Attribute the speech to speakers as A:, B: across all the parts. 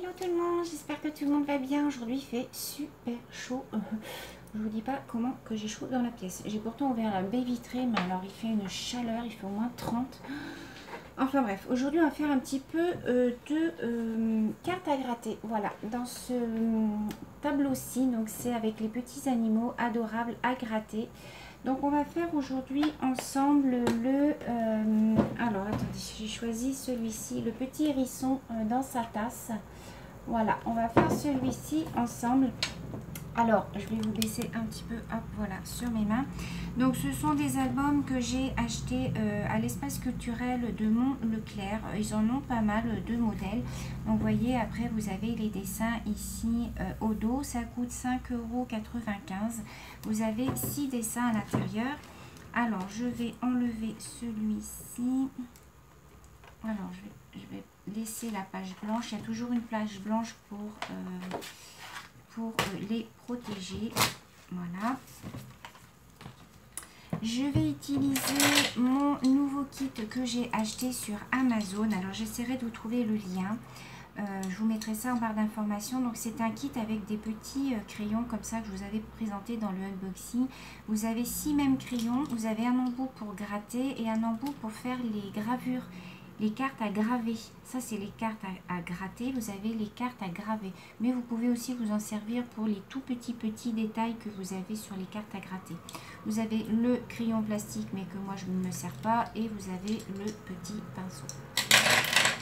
A: Hello tout le monde, j'espère que tout le monde va bien. Aujourd'hui il fait super chaud. Je vous dis pas comment que j'ai chaud dans la pièce. J'ai pourtant ouvert la baie vitrée, mais alors il fait une chaleur, il fait au moins 30. Enfin bref, aujourd'hui on va faire un petit peu de cartes à gratter. Voilà, dans ce tableau-ci, donc c'est avec les petits animaux adorables à gratter. Donc on va faire aujourd'hui ensemble le... alors attendez, j'ai choisi celui-ci, le petit hérisson dans sa tasse. Voilà, on va faire celui-ci ensemble. Alors, je vais vous baisser un petit peu, hop, voilà, sur mes mains. Donc, ce sont des albums que j'ai achetés à l'espace culturel de Mont-Leclerc. Ils en ont pas mal de modèles. Donc, vous voyez, après, vous avez les dessins ici au dos. Ça coûte 5,95 €. Vous avez 6 dessins à l'intérieur. Alors, je vais enlever celui-ci. Alors, je vais laisser la page blanche. Il y a toujours une page blanche pour les protéger. Voilà. Je vais utiliser mon nouveau kit que j'ai acheté sur Amazon. Alors, j'essaierai de vous trouver le lien. Je vous mettrai ça en barre d'informations. Donc, c'est un kit avec des petits crayons comme ça que je vous avais présenté dans le unboxing. Vous avez 6 mêmes crayons. Vous avez un embout pour gratter et un embout pour faire les gravures. Les cartes à graver, ça c'est les cartes à gratter, vous avez les cartes à graver. Mais vous pouvez aussi vous en servir pour les tout petits détails que vous avez sur les cartes à gratter. Vous avez le crayon plastique, mais que moi je ne me sers pas, et vous avez le petit pinceau.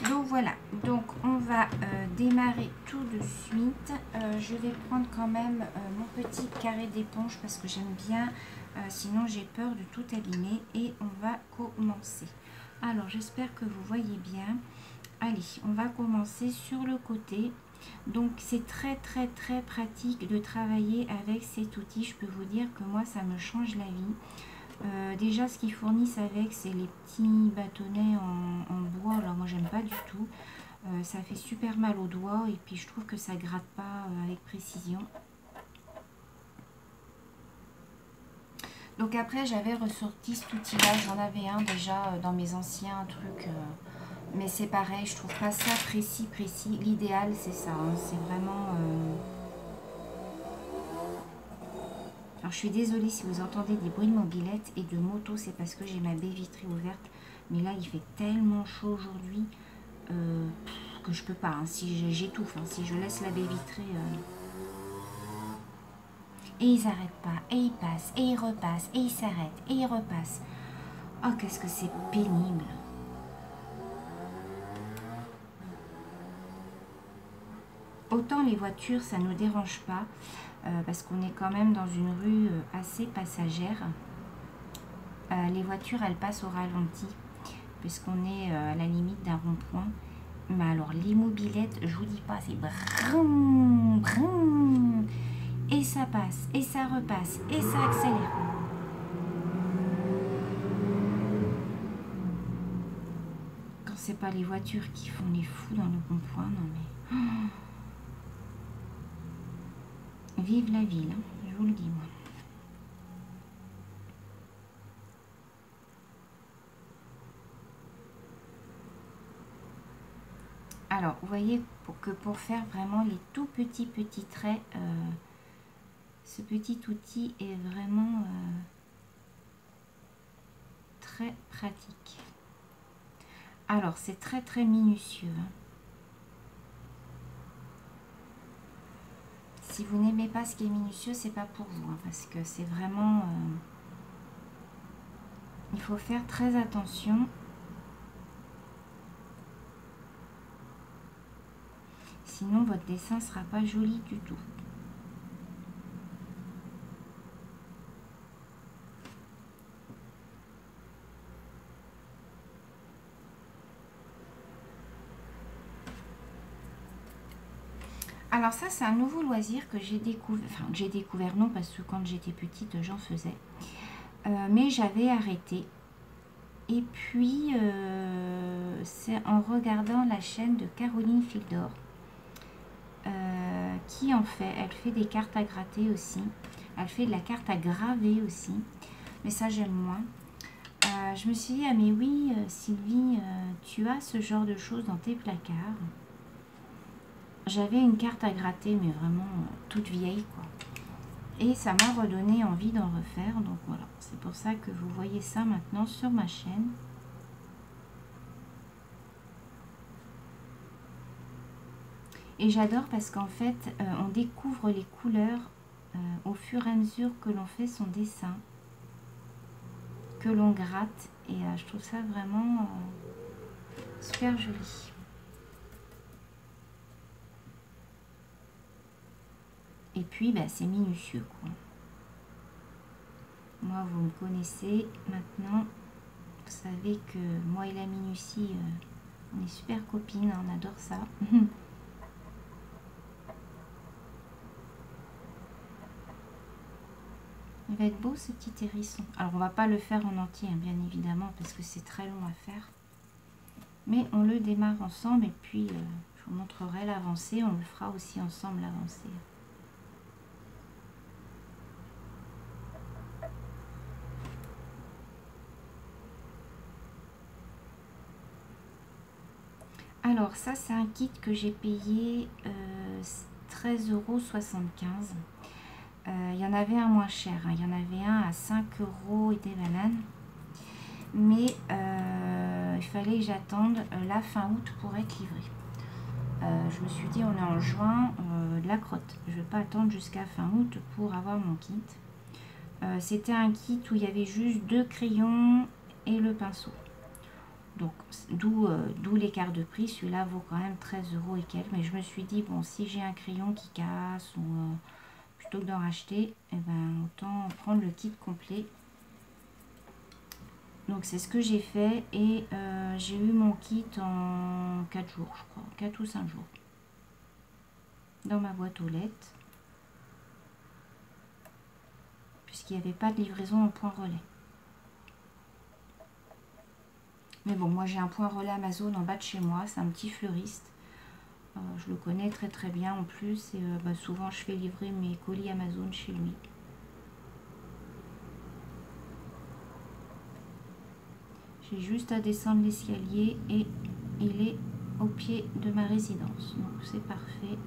A: Donc voilà, donc on va démarrer tout de suite. Je vais prendre quand même mon petit carré d'éponge parce que j'aime bien, sinon j'ai peur de tout abîmer, et on va commencer. Alors, j'espère que vous voyez bien. Allez, on va commencer sur le côté. Donc, c'est très pratique de travailler avec cet outil. Je peux vous dire que moi, ça me change la vie. Déjà, ce qu'ils fournissent avec, c'est les petits bâtonnets en bois. Alors, moi, j'aime pas du tout. Ça fait super mal aux doigts et puis je trouve que ça gratte pas avec précision. Donc après, j'avais ressorti cet outil-là. J'en avais un déjà dans mes anciens trucs. Mais c'est pareil, je trouve pas ça précis. L'idéal, c'est ça. Hein, c'est vraiment... Alors, je suis désolée si vous entendez des bruits de mobilette et de moto. C'est parce que j'ai ma baie vitrée ouverte. Mais là, il fait tellement chaud aujourd'hui que je peux pas. Hein, si j'étouffe, hein, si je laisse la baie vitrée... Et ils n'arrêtent pas, et ils passent, et ils repassent, et ils s'arrêtent, et ils repassent. Oh, qu'est-ce que c'est pénible. Autant les voitures, ça ne nous dérange pas, parce qu'on est quand même dans une rue assez passagère. Les voitures, elles passent au ralenti, puisqu'on est à la limite d'un rond-point. Mais alors, les mobilettes, je vous dis pas, c'est brum, brum. Et ça passe, et ça repasse, et ça accélère. Quand c'est pas les voitures qui font les fous dans le rond-point, non mais... Oh. Vive la ville, hein, je vous le dis moi. Alors, vous voyez pour faire vraiment les tout petits traits... ce petit outil est vraiment très pratique. Alors, c'est très minutieux. Hein. Si vous n'aimez pas ce qui est minutieux, c'est pas pour vous. Hein, parce que c'est vraiment... il faut faire très attention. Sinon, votre dessin ne sera pas joli du tout. Alors ça, c'est un nouveau loisir que j'ai découvert. Enfin, j'ai découvert, non, parce que quand j'étais petite, j'en faisais. Mais j'avais arrêté. Et puis, c'est en regardant la chaîne de Caroline Fildor, qui en fait. Elle fait des cartes à gratter aussi. Elle fait de la carte à graver aussi. Mais ça, j'aime moins. Je me suis dit, ah mais oui, Sylvie, tu as ce genre de choses dans tes placards. j'avais une carte à gratter, mais vraiment toute vieille, quoi. Et ça m'a redonné envie d'en refaire. Donc voilà, c'est pour ça que vous voyez ça maintenant sur ma chaîne. Et j'adore parce qu'en fait, on découvre les couleurs au fur et à mesure que l'on fait son dessin, que l'on gratte. Et je trouve ça vraiment super joli. Et puis, bah, c'est minutieux, quoi. Moi, vous me connaissez maintenant. Vous savez que moi et la minutie, on est super copines, on adore ça. Il va être beau ce petit hérisson. Alors on va pas le faire en entier, hein, bien évidemment, parce que c'est très long à faire. Mais on le démarre ensemble et puis je vous montrerai l'avancée. On le fera aussi ensemble l'avancée. Alors ça c'est un kit que j'ai payé 13,75 €. Il y en avait un moins cher, hein. Il y en avait un à 5 € et des bananes. Mais il fallait que j'attende la fin août pour être livré. Je me suis dit on est en juin, de la crotte. Je ne vais pas attendre jusqu'à fin août pour avoir mon kit. C'était un kit où il y avait juste 2 crayons et le pinceau. Donc d'où l'écart de prix. Celui-là vaut quand même 13 € et quelques. Mais je me suis dit bon, si j'ai un crayon qui casse ou plutôt que d'en racheter, eh ben, autant prendre le kit complet. Donc c'est ce que j'ai fait et j'ai eu mon kit en 4 jours, je crois, 4 ou 5 jours. Dans ma boîte aux lettres. Puisqu'il n'y avait pas de livraison en point relais. Mais bon, moi j'ai un point relais Amazon en bas de chez moi, c'est un petit fleuriste. Je le connais très très bien en plus et bah, souvent je fais livrer mes colis Amazon chez lui. J'ai juste à descendre l'escalier et il est au pied de ma résidence. Donc c'est parfait.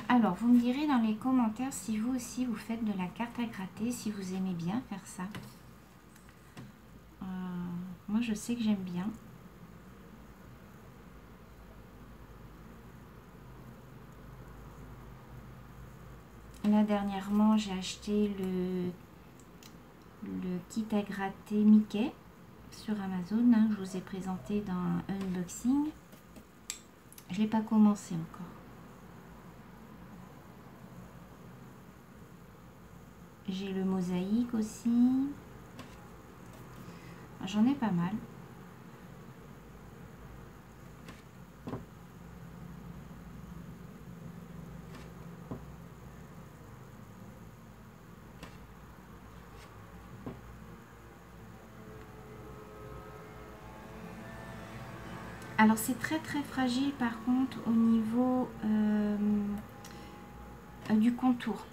A: Alors, vous me direz dans les commentaires si vous aussi vous faites de la carte à gratter, si vous aimez bien faire ça. Moi, je sais que j'aime bien. Là, dernièrement, j'ai acheté le kit à gratter Mickey sur Amazon, hein, que je vous ai présenté dans un unboxing. Je ne l'ai pas commencé encore. J'ai le mosaïque aussi. J'en ai pas mal. Alors c'est très très fragile par contre au niveau du contour.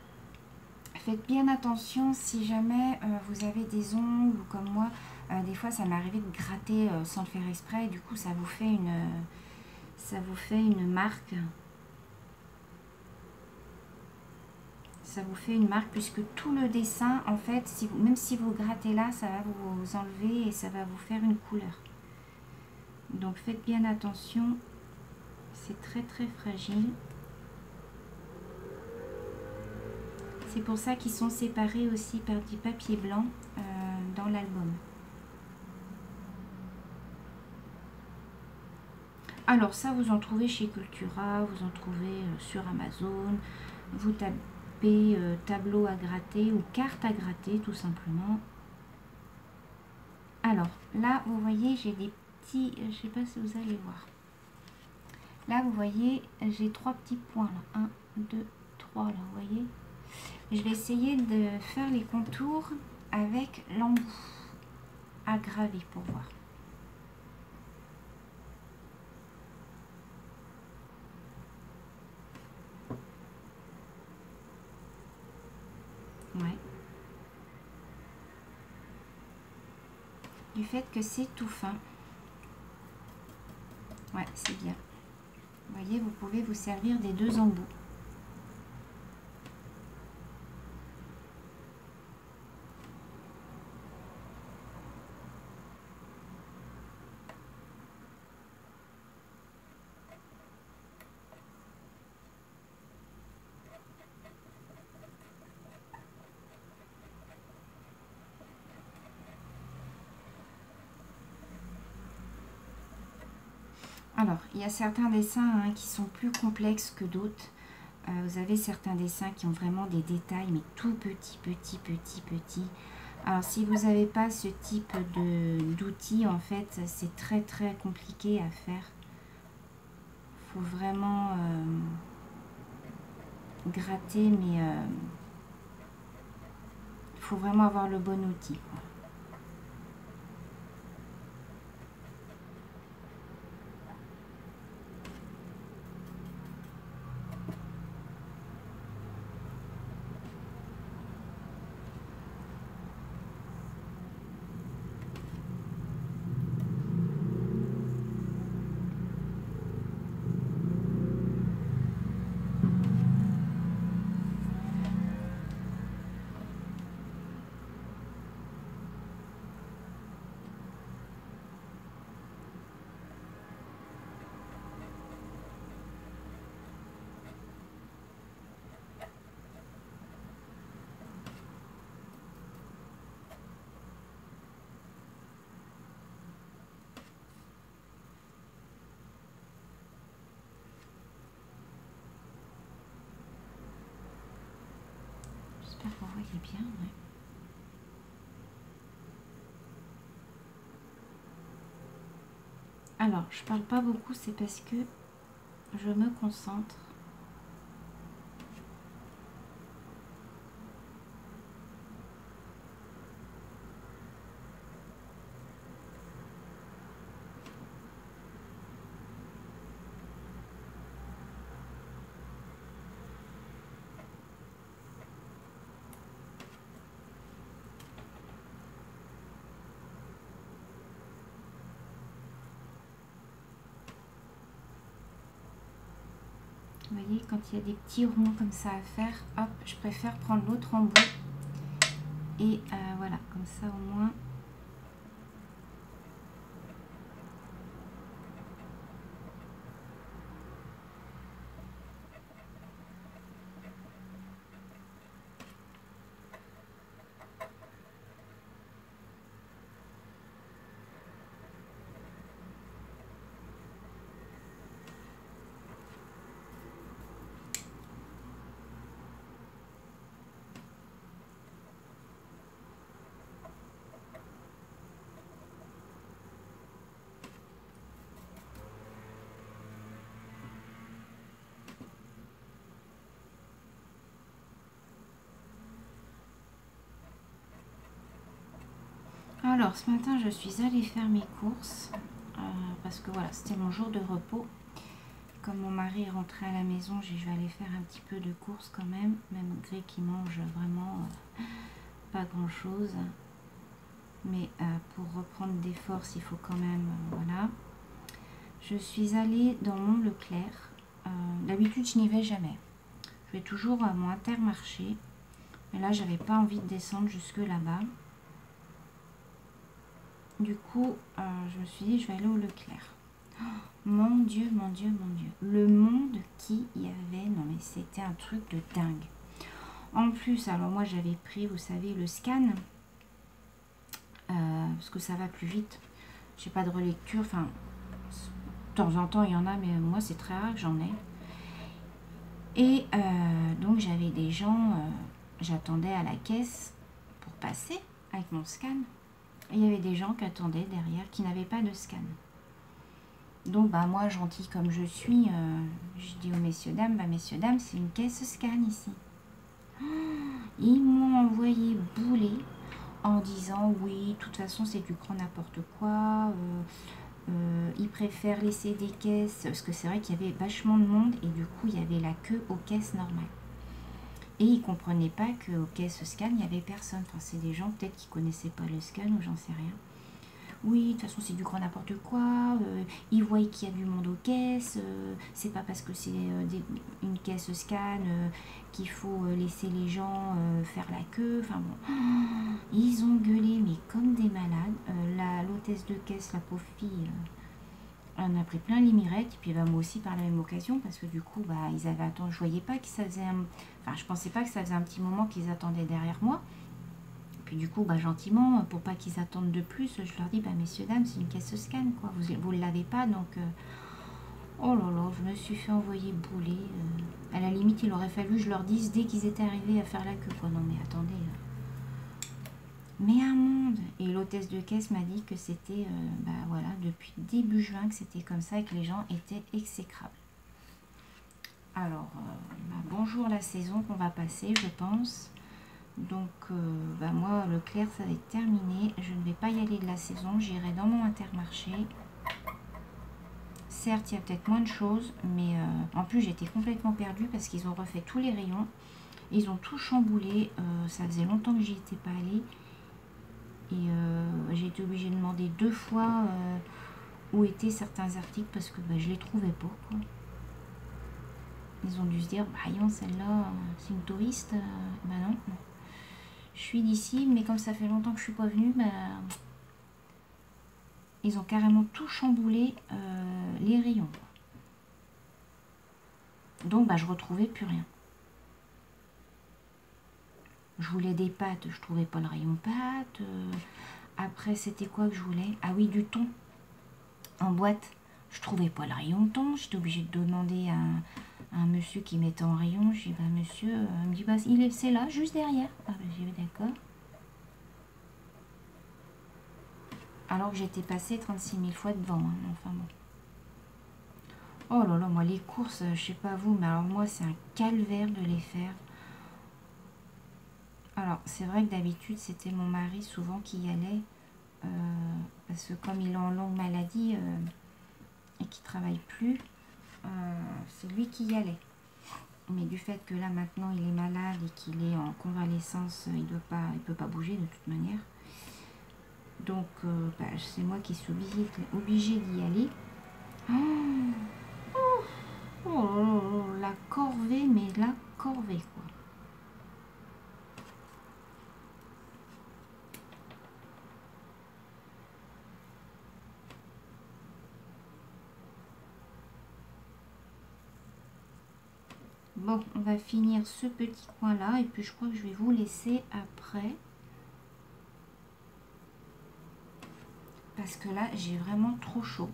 A: Faites bien attention si jamais vous avez des ongles ou comme moi, des fois ça m'est arrivé de gratter sans le faire exprès et du coup ça vous fait une marque. Ça vous fait une marque puisque tout le dessin en fait, même si vous grattez là, ça va vous enlever et ça va vous faire une couleur. Donc faites bien attention, c'est très très fragile. C'est pour ça qu'ils sont séparés aussi par du papier blanc dans l'album. Alors ça, vous en trouvez chez Cultura, vous en trouvez sur Amazon. Vous tapez tableau à gratter ou carte à gratter tout simplement. Alors là, vous voyez, j'ai des petits, je sais pas si vous allez voir. Là, vous voyez, j'ai 3 petits points là. 1, 2, 3 là, vous voyez. Je vais essayer de faire les contours avec l'embout à graver pour voir. Ouais. Du fait que c'est tout fin. Ouais, c'est bien. Vous voyez, vous pouvez vous servir des deux embouts. Alors, il y a certains dessins qui sont plus complexes que d'autres. Vous avez certains dessins qui ont vraiment des détails, mais tout petits. Alors, si vous n'avez pas ce type d'outils, en fait, c'est très compliqué à faire. Il faut vraiment gratter, mais il faut vraiment avoir le bon outil. J'espère que vous voyez bien. Ouais. Alors, je parle pas beaucoup, c'est parce que je me concentre. Vous voyez, quand il y a des petits ronds comme ça à faire, hop, je préfère prendre l'autre embout. Et voilà, comme ça au moins. Alors, ce matin, je suis allée faire mes courses parce que voilà, c'était mon jour de repos. Comme mon mari est rentré à la maison, je vais aller faire un petit peu de courses quand même, malgré qu'il mange vraiment pas grand-chose. Mais pour reprendre des forces, il faut quand même, voilà. Je suis allée dans mon Leclerc. D'habitude, je n'y vais jamais. Je vais toujours à mon Intermarché. Mais là, j'avais pas envie de descendre jusque là-bas. Du coup, je me suis dit, je vais aller au Leclerc. Oh, mon Dieu. Le monde qu'il y avait, non mais c'était un truc de dingue. En plus, alors moi j'avais pris, vous savez, le scan. Parce que ça va plus vite. J'ai pas de relecture, enfin, de temps en temps il y en a, mais moi c'est très rare que j'en ai. Et donc j'avais des gens, j'attendais à la caisse pour passer avec mon scan. Et il y avait des gens qui attendaient derrière, qui n'avaient pas de scan. Donc bah moi, gentille comme je suis, je dis aux messieurs dames, bah messieurs dames, c'est une caisse scan ici. Ils m'ont envoyé bouler en disant oui, de toute façon c'est du grand n'importe quoi. Ils préfèrent laisser des caisses, parce que c'est vrai qu'il y avait vachement de monde et du coup il y avait la queue aux caisses normales. Et ils ne comprenaient pas qu'aux caisses scan, il n'y avait personne. Enfin, c'est des gens peut-être qui ne connaissaient pas le scan ou j'en sais rien. Oui, de toute façon, c'est du grand n'importe quoi. Ils voient qu'il y a du monde aux caisses. C'est pas parce que c'est une caisse scan qu'il faut laisser les gens faire la queue. Enfin bon, ils ont gueulé, mais comme des malades. L'hôtesse de caisse, la pauvre fille, on a pris plein les mirettes. Et puis bah, moi aussi par la même occasion, parce que du coup, bah, ils avaient attendu. Je voyais pas que ça faisait Enfin, je pensais pas que ça faisait un petit moment qu'ils attendaient derrière moi. Puis du coup, bah, gentiment, pour pas qu'ils attendent de plus, je leur dis, bah, messieurs, dames, c'est une caisse scan, quoi. Vous ne l'avez pas, donc... oh là là, je me suis fait envoyer bouler. À la limite, il aurait fallu que je leur dise dès qu'ils étaient arrivés à faire la queue, quoi. Non, mais attendez. Mais un monde. Et l'hôtesse de caisse m'a dit que c'était, bah voilà, depuis début juin que c'était comme ça et que les gens étaient exécrables. Alors, bah, bonjour la saison qu'on va passer, je pense. Donc, bah moi, Leclerc, ça va être terminé. Je ne vais pas y aller de la saison. J'irai dans mon Intermarché. Certes, il y a peut-être moins de choses, mais en plus, j'étais complètement perdue parce qu'ils ont refait tous les rayons. Ils ont tout chamboulé. Ça faisait longtemps que j'y étais pas allée. Et j'ai été obligée de demander 2 fois où étaient certains articles parce que bah, je les trouvais pas, quoi. Ils ont dû se dire, bah, yon, celle-là, c'est une touriste. Bah non. Je suis d'ici, mais comme ça fait longtemps que je suis pas venue, bah, ils ont carrément tout chamboulé les rayons. Donc bah, je retrouvais plus rien. Je voulais des pâtes, je trouvais pas le rayon pâtes. Après c'était quoi que je voulais? Ah oui, du thon en boîte. Je trouvais pas le rayon thon. J'étais obligée de demander à un monsieur qui mettait en rayon. Je dis bah monsieur, il me dit bah c'est là, juste derrière. Ah bah j'ai dit d'accord. Alors que j'étais passée 36 000 fois devant. Hein. Enfin bon. Oh là là, moi les courses, je sais pas vous, mais alors moi c'est un calvaire de les faire. Alors c'est vrai que d'habitude c'était mon mari souvent qui y allait. Parce que comme il est en longue maladie et qu'il travaille plus, c'est lui qui y allait. Mais du fait que là maintenant il est malade et qu'il est en convalescence, il peut pas bouger de toute manière. Donc bah, c'est moi qui suis obligée d'y aller. Oh, la corvée, mais la corvée quoi. Bon, on va finir ce petit coin là et puis je crois que je vais vous laisser après. Parce que là, j'ai vraiment trop chaud.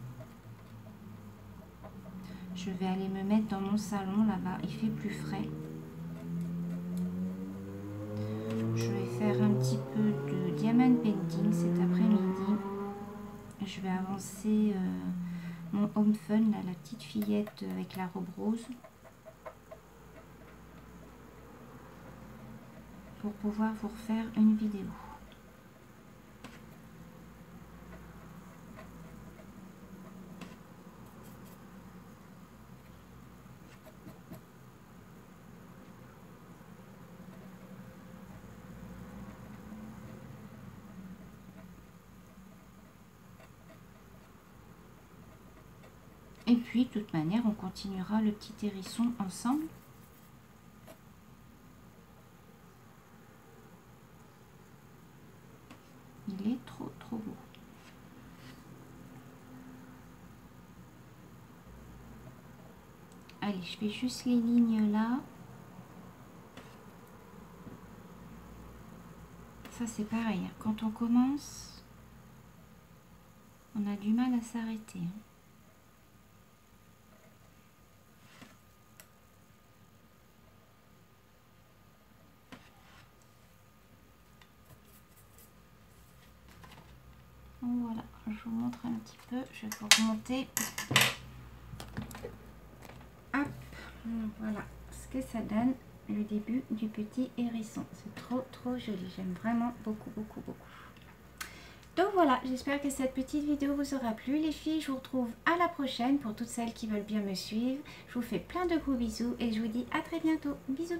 A: Je vais aller me mettre dans mon salon là-bas, il fait plus frais. Je vais faire un petit peu de diamond painting cet après-midi. Je vais avancer mon home fun, là, la petite fillette avec la robe rose. Pour pouvoir vous refaire une vidéo. Et puis, de toute manière, on continuera le petit hérisson ensemble. Il est trop beau. Allez, je fais juste les lignes là. Ça, c'est pareil. Quand on commence, on a du mal à s'arrêter. Voilà, je vous montre un petit peu. Je vais vous remonter. Hop, voilà ce que ça donne. le début du petit hérisson. C'est trop joli, j'aime vraiment beaucoup. Donc voilà, j'espère que cette petite vidéo vous aura plu les filles. Je vous retrouve à la prochaine pour toutes celles qui veulent bien me suivre. Je vous fais plein de gros bisous et je vous dis à très bientôt. Bisous.